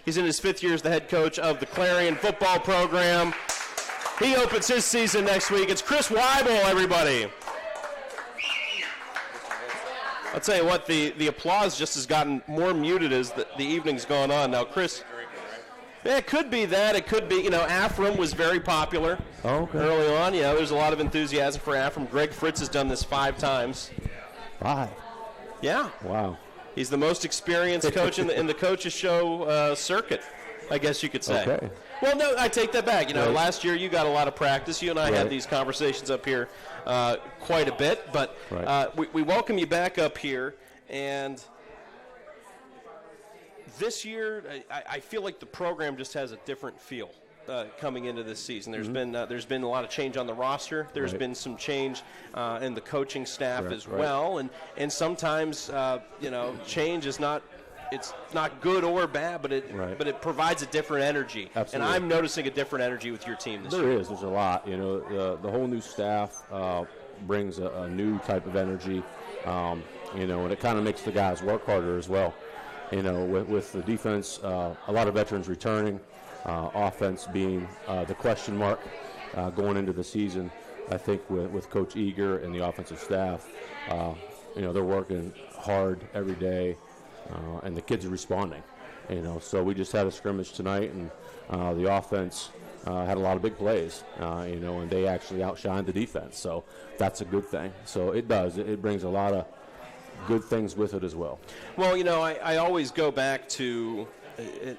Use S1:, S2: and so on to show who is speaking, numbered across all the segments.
S1: He's in his 5th year as the head coach of the Clarion football program. He opens his season next week. It's Chris Weibel, everybody. I'll tell you what, the applause just has gotten more muted as the evening's gone on. Now, Chris, yeah, it could be that. It could be, Afram was very popular early on. There's a lot of enthusiasm for Afram. Greg Fritz has done this 5 times.
S2: 5?
S1: Yeah.
S2: Wow.
S1: He's the most experienced coach in the Coaches Show circuit, I guess you could say.
S2: Okay.
S1: Well, no, I take that back.
S2: Right.
S1: Last year you got a lot of practice. You and I had these conversations up here quite a bit. But we welcome you back up here. And this year I feel like the program just has a different feel coming into this season. There's been a lot of change on the roster. There's been some change in the coaching staff as well. And sometimes, change is not – it's not good or bad, but it provides a different energy.
S2: Absolutely. And
S1: I'm noticing a different energy with your team this year.
S2: There's a lot. The whole new staff brings a new type of energy, and it kind of makes the guys work harder as well. With the defense, a lot of veterans returning, offense being the question mark going into the season. I think with Coach Eager and the offensive staff, they're working hard every day. And the kids are responding, So we just had a scrimmage tonight, and the offense had a lot of big plays, and they actually outshined the defense. So that's a good thing. So it does. It brings a lot of good things with it as well.
S1: Well, I always go back to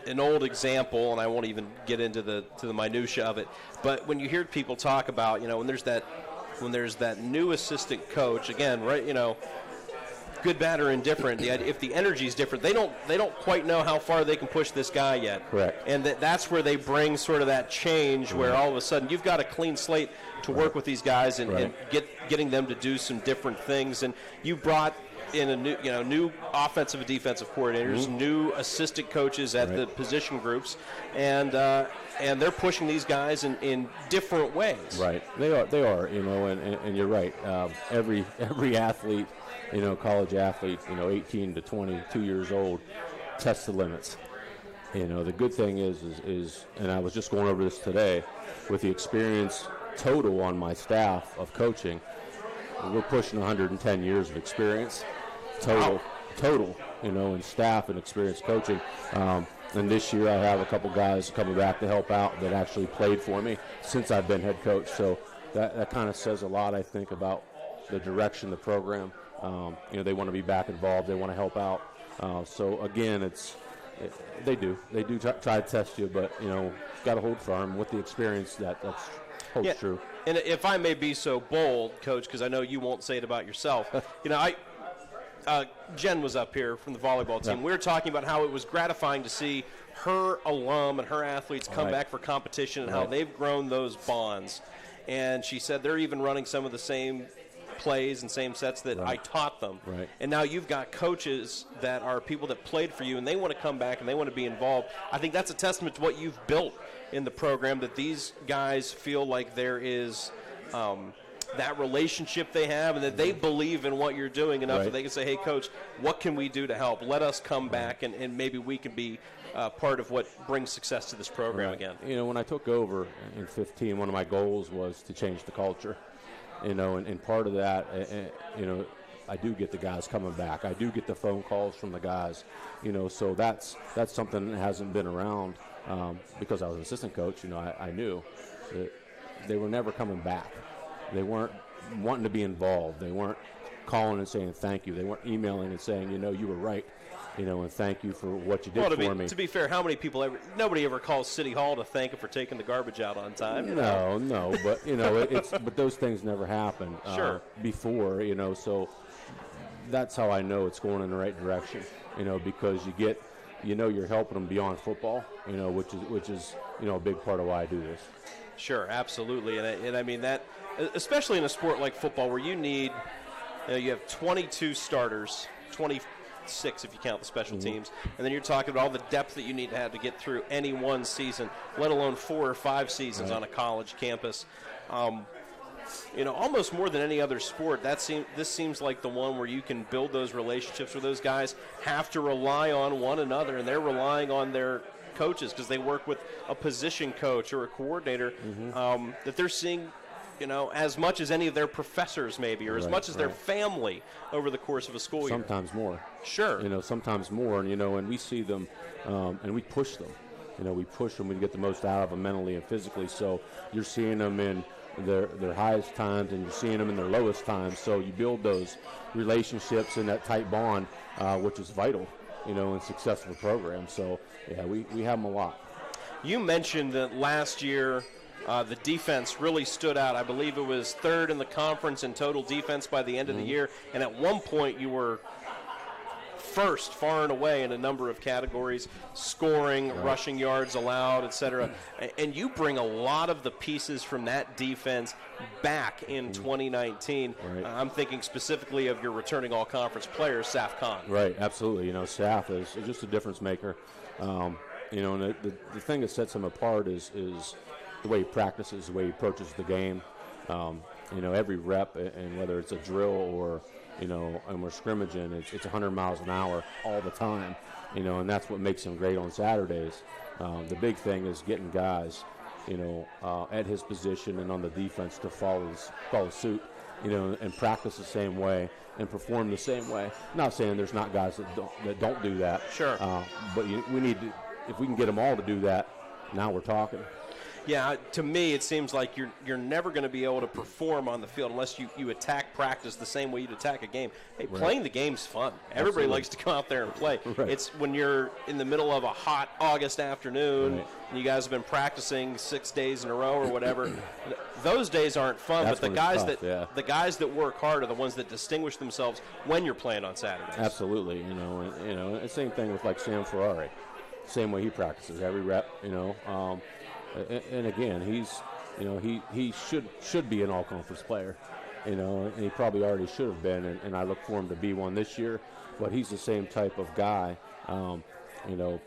S1: an old example, and I won't even get into the minutia of it. But when you hear people talk about, when there's that new assistant coach, again, right, good, bad, or indifferent. If the energy is different, they don't quite know how far they can push this guy yet.
S2: Correct.
S1: And that's where they bring sort of that change, where all of a sudden you've got a clean slate to work with these guys and getting them to do some different things. And you brought in a new offensive and defensive coordinators, new assistant coaches at the position groups, and they're pushing these guys in different ways.
S2: Right. They are. And you're right. Every athlete. College athlete, 18 to 22 years old, test the limits. The good thing is, and I was just going over this today, with the experience total on my staff of coaching, we're pushing 110 years of experience total, in staff and experience coaching. And this year I have a couple guys coming back to help out that actually played for me since I've been head coach. So that kind of says a lot, I think, about the direction of the program. They want to be back involved. They want to help out. So again, they do try to test you, but got to hold firm with the experience that holds true.
S1: And if I may be so bold, Coach, because I know you won't say it about yourself. Jen was up here from the volleyball team. We were talking about how it was gratifying to see her alum and her athletes come back for competition and how they've grown those bonds. And she said they're even running some of the same plays and same sets that I taught them.
S2: Right.
S1: And now you've got coaches that are people that played for you, and they want to come back and they want to be involved. I think that's a testament to what you've built in the program, that these guys feel like there is that relationship they have, and that they believe in what you're doing enough that they can say, hey, Coach, what can we do to help? Let us come back, and maybe we can be part of what brings success to this program again.
S2: When I took over in 2015, one of my goals was to change the culture. And part of that, I do get the guys coming back. I do get the phone calls from the guys, so that's something that hasn't been around because I was an assistant coach. I knew that they were never coming back. They weren't wanting to be involved. They weren't calling and saying thank you. They weren't emailing and saying, you were right. And thank you for what you did for me.
S1: To be fair, how many people nobody ever calls City Hall to thank him for taking the garbage out on time?
S2: No, but but those things never happened before, so that's how I know it's going in the right direction, because you get, you're helping them beyond football, which is a big part of why I do this.
S1: Sure, absolutely, and I mean that, especially in a sport like football where you need, you have 22 starters, 26 if you count the special teams, and then you're talking about all the depth that you need to have to get through any one season, let alone 4 or 5 seasons on a college campus. Almost more than any other sport, this seems like the one where you can build those relationships where those guys have to rely on one another, and they're relying on their coaches because they work with a position coach or a coordinator, that they're seeing, as much as any of their professors maybe, or as much as their family over the course of a school year.
S2: Sometimes more.
S1: Sure.
S2: Sometimes more, and we see them, and we push them. We push them, we get the most out of them mentally and physically. So you're seeing them in their highest times, and you're seeing them in their lowest times. So you build those relationships and that tight bond, which is vital, in successful programs. So, yeah, we have them a lot.
S1: You mentioned that last year the defense really stood out. I believe it was third in the conference in total defense by the end of the year, and at one point you were first far and away in a number of categories: scoring, rushing yards allowed, etc. And you bring a lot of the pieces from that defense back in 2019. I'm thinking specifically of your returning all-conference player, Saf Khan.
S2: Right, absolutely. Saf is just a difference maker. And the thing that sets him apart is the way he practices, the way he approaches the game. Every rep, and whether it's a drill or and we're scrimmaging, it's 100 miles an hour all the time, and that's what makes him great on Saturdays. The big thing is getting guys, at his position and on the defense to follow suit, and practice the same way and perform the same way. Not saying there's not guys that don't do that.
S1: Sure.
S2: But we need to, if we can get them all to do that, now we're talking.
S1: Yeah, to me, it seems like you're never going to be able to perform on the field unless you attack practice the same way you'd attack a game. Hey, playing the game's fun. Everybody likes to come out there and play. It's when you're in the middle of a hot August afternoon and you guys have been practicing 6 days in a row or whatever. Those days aren't fun, but the guys that work hard are the ones that distinguish themselves when you're playing on Saturdays.
S2: Absolutely, and the same thing with like Sam Ferrari. Same way he practices every rep, and again, he should be an all-conference player, and he probably already should have been, and I look for him to be one this year. But he's the same type of guy,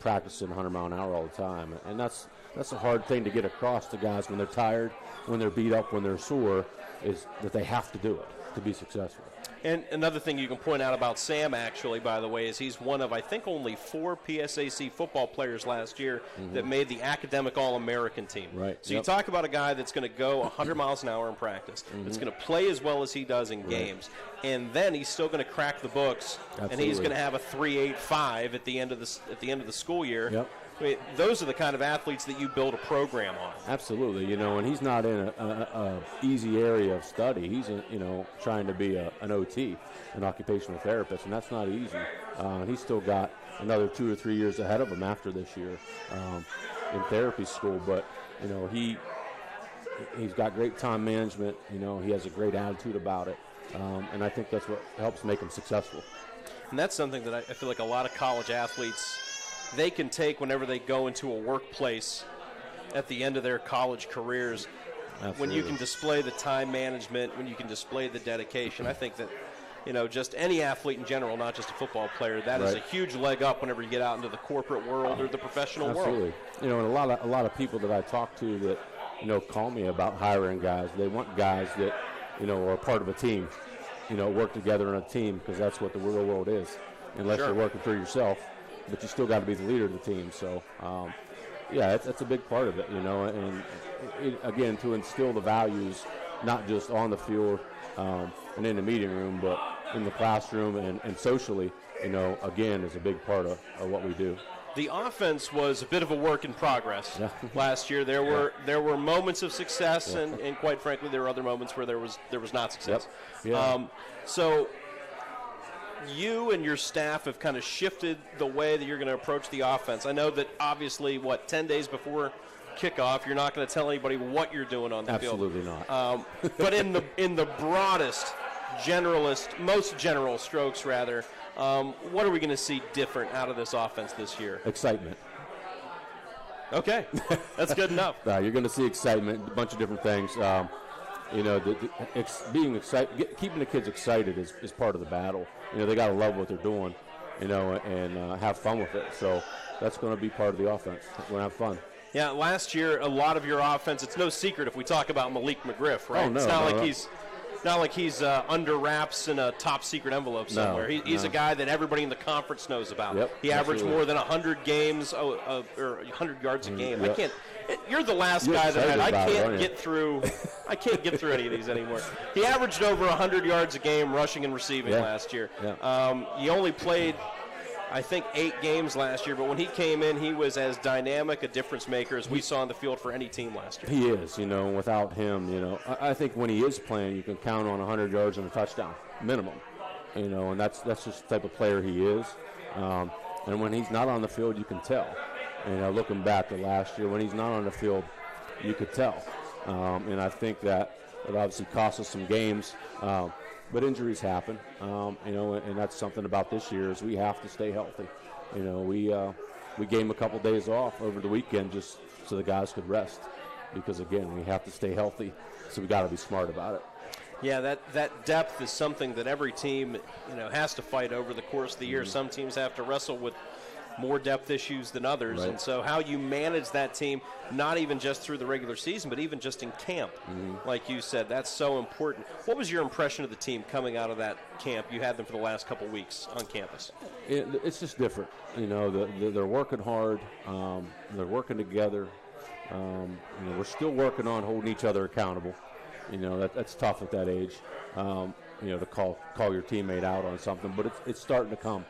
S2: practicing 100 mile an hour all the time, and that's a hard thing to get across to guys when they're tired, when they're beat up, when they're sore, is that they have to do it to be successful.
S1: And another thing you can point out about Sam, actually, by the way, is he's one of, I think, only 4 PSAC football players last year that made the academic All-American team.
S2: Right.
S1: So you talk about a guy that's going to go 100 miles an hour in practice, that's going to play as well as he does in games, and then he's still going to crack the books, and he's going to have a 3.85 at the end of the school year.
S2: Yep.
S1: I mean, those are the kind of athletes that you build a program on.
S2: Absolutely, and he's not in a easy area of study. He's trying to be an OT, an occupational therapist, and that's not easy. He's still got another 2 or 3 years ahead of him after this year in therapy school. But he's got great time management. He has a great attitude about it, and I think that's what helps make him successful.
S1: And that's something that I feel like a lot of college athletes, they can take whenever they go into a workplace at the end of their college careers.
S2: Absolutely.
S1: When you can display the time management, when you can display the dedication. I think that, just any athlete in general, not just a football player, that is a huge leg up whenever you get out into the corporate world or the professional world.
S2: Absolutely. And a lot of people that I talk to that, call me about hiring guys. They want guys that, are part of a team, work together in a team, because that's what the real world is. Unless you're working for yourself, but you still got to be the leader of the team. So, that's a big part of it, and again, to instill the values, not just on the field and in the meeting room, but in the classroom and socially, again, is a big part of what we do.
S1: The offense was a bit of a work in progress last year. There were moments of success, and quite frankly, there were other moments where there was not success. So you and your staff have kind of shifted the way that you're going to approach the offense. I know that obviously, 10 days before kickoff, you're not going to tell anybody what you're doing on the field.
S2: Absolutely not.
S1: But in the broadest, most general strokes, rather, what are we going to see different out of this offense this year?
S2: Excitement.
S1: Okay, that's good enough.
S2: You're going to see excitement, a bunch of different things. Being excited, keeping the kids excited is part of the battle. They got to love what they're doing, and have fun with it. So that's going to be part of the offense. We're going to have fun.
S1: Yeah, last year, a lot of your offense, it's no secret if we talk about Malik McGriff, right?
S2: Oh, no,
S1: it's not
S2: no.
S1: Not like he's under wraps in a top secret envelope somewhere. He's a guy that everybody in the conference knows about.
S2: Yep,
S1: he averaged
S2: absolutely.
S1: more than 100 games or 100 yards a game.
S2: Yep.
S1: I can't. You're the last
S2: You're
S1: guy that
S2: excited
S1: I
S2: about it,
S1: can't
S2: aren't you?
S1: get through. I can't get through any of these anymore. He averaged over 100 yards a game, rushing and receiving last year.
S2: Yeah.
S1: He only played, I think, 8 games last year, but when he came in, he was as dynamic a difference maker as we saw on the field for any team last year.
S2: He is, without him, I think when he is playing, you can count on 100 yards and a touchdown, minimum, and that's just the type of player he is. And when he's not on the field, you can tell. Looking back to last year, when he's not on the field, you could tell. And I think that it obviously cost us some games. But injuries happen, and that's something about this year is we have to stay healthy. We gave him a couple days off over the weekend just so the guys could rest because, again, we have to stay healthy, so we got to be smart about it.
S1: Yeah, that depth is something that every team, has to fight over the course of the year. Some teams have to wrestle with more depth issues than others.
S2: Right.
S1: And so how you manage that team, not even just through the regular season, but even just in camp, like you said, that's so important. What was your impression of the team coming out of that camp? You had them for the last couple weeks on campus.
S2: It's just different. They're working hard. They're working together. We're still working on holding each other accountable. That's tough at that age, to call your teammate out on something, but it's starting to come.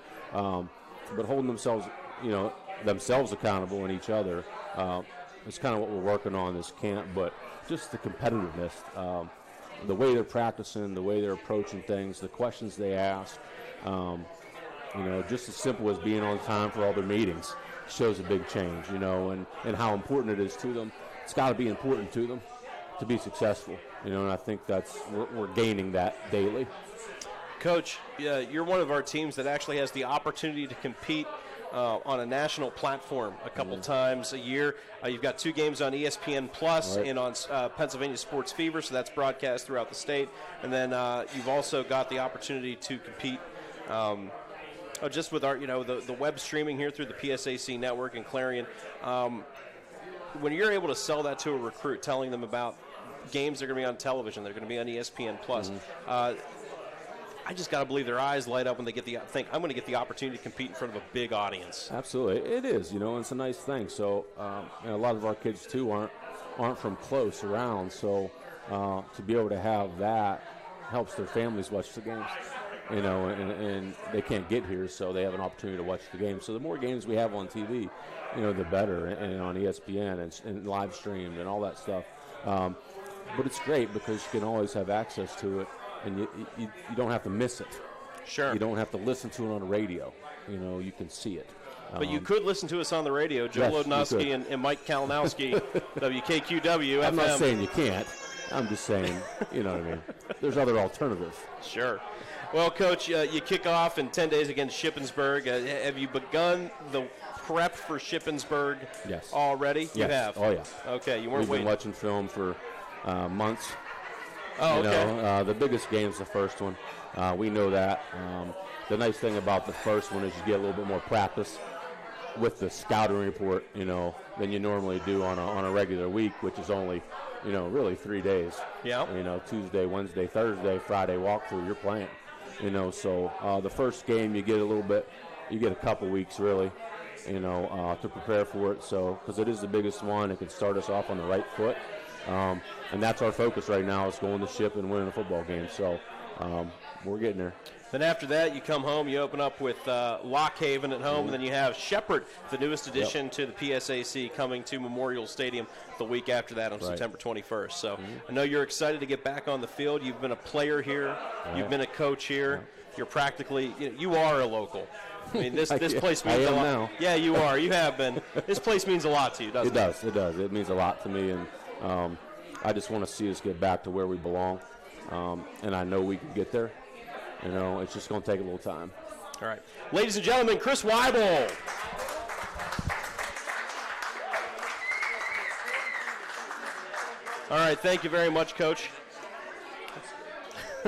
S2: But holding themselves accountable and each other is kind of what we're working on this camp. But just the competitiveness, the way they're practicing, the way they're approaching things, the questions they ask, just as simple as being on time for all their meetings shows a big change, and how important it is to them. It's got to be important to them to be successful, and I think we're gaining that daily.
S1: Coach, you're one of our teams that actually has the opportunity to compete on a national platform a couple times a year. You've got 2 games on ESPN Plus and on Pennsylvania Sports Fever, so that's broadcast throughout the state. And then you've also got the opportunity to compete just with our, the web streaming here through the PSAC network and Clarion. When you're able to sell that to a recruit, telling them about games that are going to be on television, they're going to be on ESPN Plus. I just got to believe their eyes light up when they think I'm going to get the opportunity to compete in front of a big audience.
S2: Absolutely, it is. It's a nice thing. So a lot of our kids too aren't from close around. So to be able to have that helps their families watch the games. And they can't get here, so they have an opportunity to watch the game. So the more games we have on TV, the better, and on ESPN and live streamed and all that stuff. But it's great because you can always have access to it. And you don't have to miss it.
S1: Sure.
S2: You don't have to listen to it on the radio. You can see it.
S1: But you could listen to us on the radio. Joe Lodnowski and Mike Kalinowski, WKQW.
S2: I'm
S1: FM.
S2: not saying you can't. I'm just saying, you know what I mean. There's other alternatives.
S1: Sure. Well, Coach, you kick off in 10 days against Shippensburg. Have you begun the prep for Shippensburg
S2: Yes.
S1: already?
S2: Yes.
S1: You have?
S2: Oh, yeah.
S1: Okay, you weren't
S2: We've
S1: waiting.
S2: been watching film for months.
S1: Oh, okay.
S2: The biggest game is the first one. We know that. The nice thing about the first one is you get a little bit more practice with the scouting report, than you normally do on a regular week, which is only, really 3 days.
S1: Yeah.
S2: Tuesday, Wednesday, Thursday, Friday walkthrough, you're playing. So the first game you get a couple weeks really, to prepare for it. So because it is the biggest one, it can start us off on the right foot. And that's our focus right now is going to Ship and winning a football game. So we're getting there.
S1: Then after that, you come home, you open up with Lock Haven at home, and then you have Shepherd, the newest addition to the PSAC, coming to Memorial Stadium the week after that on September 21st. So I know you're excited to get back on the field. You've been a player here. You've been a coach here. You're practically, you are a local. I mean, this place means a lot.
S2: Now.
S1: Yeah, you are. You have been. This place means a lot to you, doesn't it?
S2: It does. It means a lot to me, and I just want to see us get back to where we belong, and I know we can get there. It's just going to take a little time.
S1: All right. Ladies and gentlemen, Chris Weibel. All right, thank you very much, Coach.